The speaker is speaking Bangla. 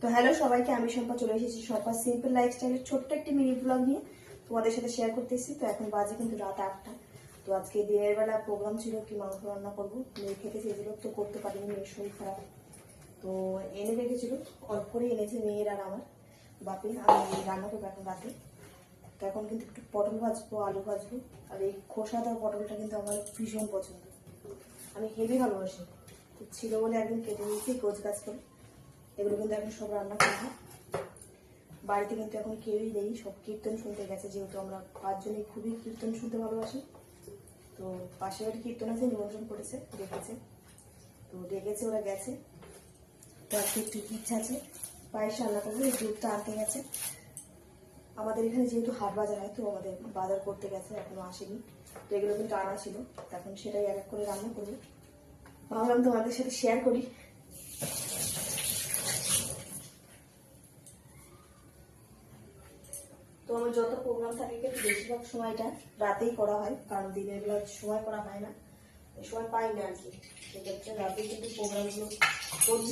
তো হ্যালো সবাইকে, আমি শম্পা চলে এসেছি শম্পা সিম্পল লাইফস্টাইলের ছোট্ট একটি মিনি ব্লগ নিয়ে তোমাদের সাথে শেয়ার করতেছি। তো এখন বাজে কিন্তু রাত 8টা। তো আজকে দিনের বেলা প্রোগ্রাম ছিল কি মাংস রান্না করবো, মেয়ে খেতে চেয়েছিল তো করতে পারিনি, মেয়ের শরীর খারাপ। তো এনে রেখেছিল, অল্প করে এনেছে মেয়ের আর আমার বাপি। আমি রান্না করবো এখন রাতে। তো এখন কিন্তু একটু পটল ভাজবো, আলু ভাজবো। আর এই খোসা দেওয়া পটলটা কিন্তু আমার ভীষণ পছন্দ, আমি হেভি ভালোবাসি। তো ছিল বলে একদিন কেটে নিয়েছি গোছ গাছ করে। এগুলো কিন্তু এখন সব রান্না করবো। বাড়িতে কিন্তু এখন কেউই নেই, সব কীর্তন শুনতে গেছে, যেহেতু আমরা 5 জনই খুবই কীর্তন শুনতে ভালোবাসি। তো পাশে বাড়ি কীর্তন আছে, নিমন্ত্রণ করেছে, ডেকেছে। তো ডেকেছে, ওরা গেছে। তো আজকে একটু ইচ্ছা আছে পায়েস রান্না করবো, এই দুধটা আনতে গেছে। আমাদের এখানে যেহেতু হাট বাজার হয়, তো আমাদের বাজার করতে গেছে, এখনো আসেনি। তো এগুলো কিন্তু আনা ছিল, এখন সেটাই এক এক করে রান্না করবো। ভাবলাম তোমাদের সাথে শেয়ার করি। তো আমার যত প্রোগ্রাম থাকে কিন্তু বেশিরভাগ সময়টা রাতেই করা হয়, কারণ দিনের বেলা সময় করা হয় না, সময় পাই না আর কি। সেক্ষেত্রে রাতেই কিন্তু প্রোগ্রামগুলো করি।